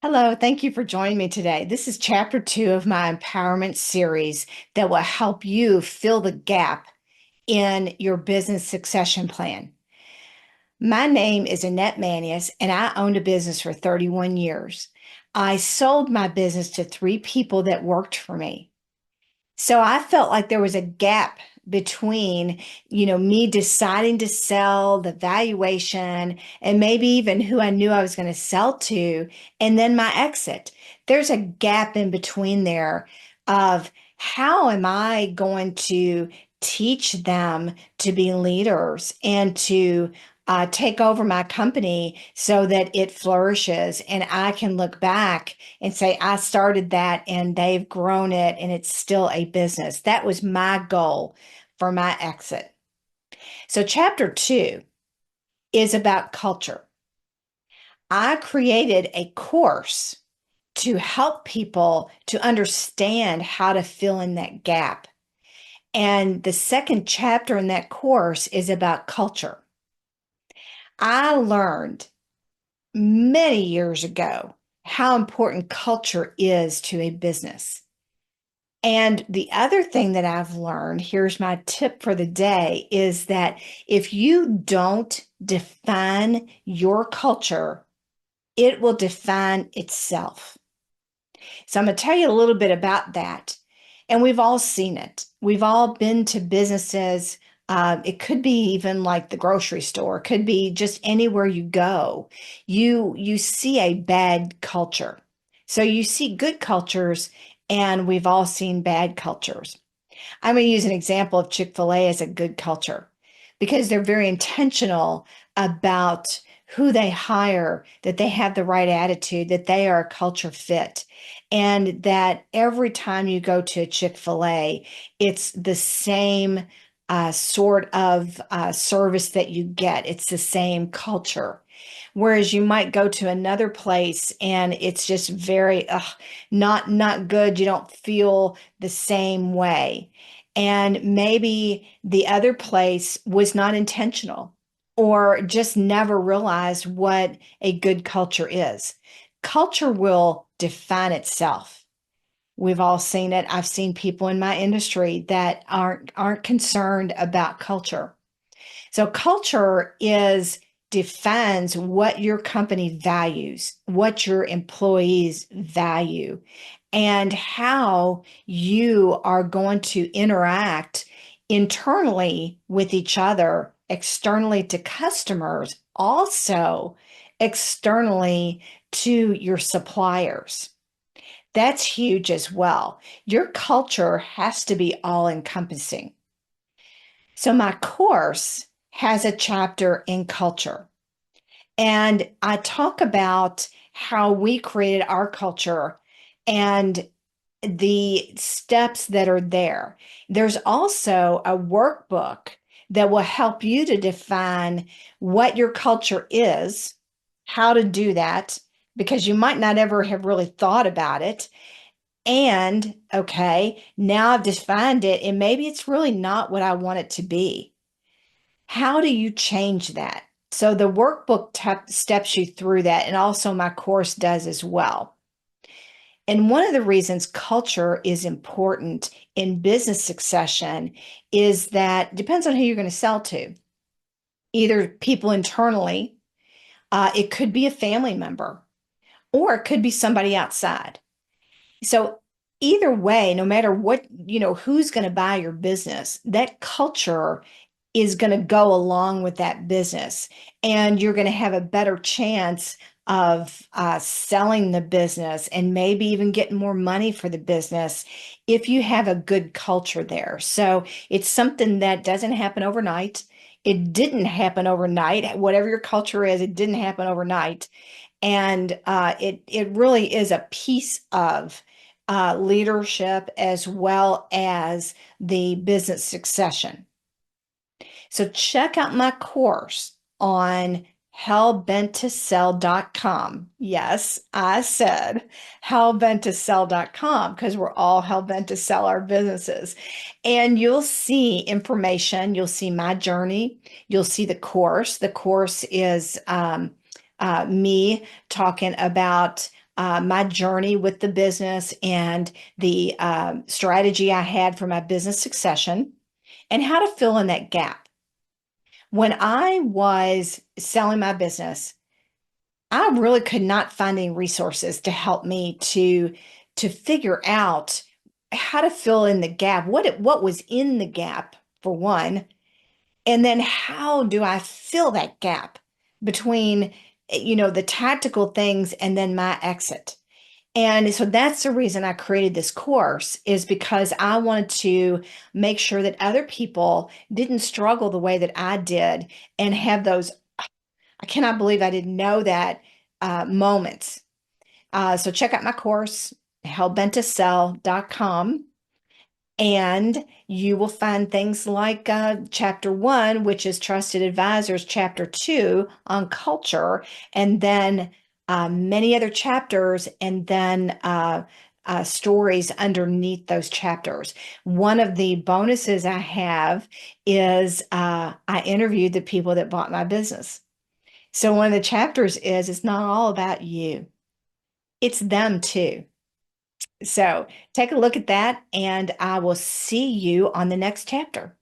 Hello, thank you for joining me today. This is chapter 2 of my empowerment series that will help you fill the gap in your business succession plan. My name is Annette Manius, and I owned a business for 31 years. I sold my business to 3 people that worked for me. So I felt like there was a gap between, me deciding to sell, the valuation, and maybe even who I knew I was going to sell to, and then my exit. There's a gap in between there of how am I going to teach them to be leaders and to take over my company so that it flourishes and I can look back and say, I started that and they've grown it and it's still a business. That was my goal for my exit. So, chapter 2 is about culture. I created a course to help people to understand how to fill in that gap. And the second chapter in that course is about culture. I learned many years ago how important culture is to a business. And the other thing that I've learned, here's my tip for the day, is that if you don't define your culture, it will define itself. So I'm going to tell you a little bit about that. And we've all seen it. We've all been to businesses. It could be even like the grocery store. It could be just anywhere you go. You see a bad culture. So you see good cultures, and we've all seen bad cultures. I'm going to use an example of Chick-fil-A as a good culture because they're very intentional about who they hire, that they have the right attitude, that they are a culture fit, and that every time you go to a Chick-fil-A, it's the same sort of service that you get. It's the same culture. Whereas you might go to another place and it's just very not good. You don't feel the same way. And maybe the other place was not intentional or just never realized what a good culture is. Culture will define itself. We've all seen it. I've seen people in my industry that aren't concerned about culture. So culture is defines what your company values, what your employees value, and how you are going to interact internally with each other, externally to customers, also externally to your suppliers. That's huge as well. Your culture has to be all encompassing. So, my course has a chapter in culture, and I talk about how we created our culture and the steps that are there. There's also a workbook that will help you to define what your culture is, how to do that, because you might not ever have really thought about it. And okay, now I've defined it, and maybe it's really not what I want it to be. How do you change that? So the workbook steps you through that, and also my course does as well. And one of the reasons culture is important in business succession is that it depends on who you're going to sell to. Either people internally, it could be a family member, or it could be somebody outside. So either way, no matter what, who's going to buy your business, that culture is going to go along with that business. And you're going to have a better chance of selling the business and maybe even getting more money for the business if you have a good culture there. So it's something that doesn't happen overnight. It didn't happen overnight. Whatever your culture is, it didn't happen overnight. And it really is a piece of leadership as well as the business succession. So check out my course on hellbenttosell.com. Yes, I said hellbenttosell.com because we're all hellbent to sell our businesses. And you'll see information. You'll see my journey. You'll see the course. The course is me talking about my journey with the business and the strategy I had for my business succession and how to fill in that gap. When I was selling my business, I really could not find any resources to help me to figure out how to fill in the gap, what was in the gap for one, and then how do I fill that gap between the tactical things and then my exit. And so that's the reason I created this course is because I wanted to make sure that other people didn't struggle the way that I did and have those I cannot believe I didn't know that moments. So check out my course, hellbenttosell.com, and you will find things like chapter 1, which is Trusted Advisors, chapter 2 on culture, and then many other chapters, and then stories underneath those chapters. One of the bonuses I have is I interviewed the people that bought my business. So one of the chapters is it's not all about you. It's them too. So take a look at that and I will see you on the next chapter.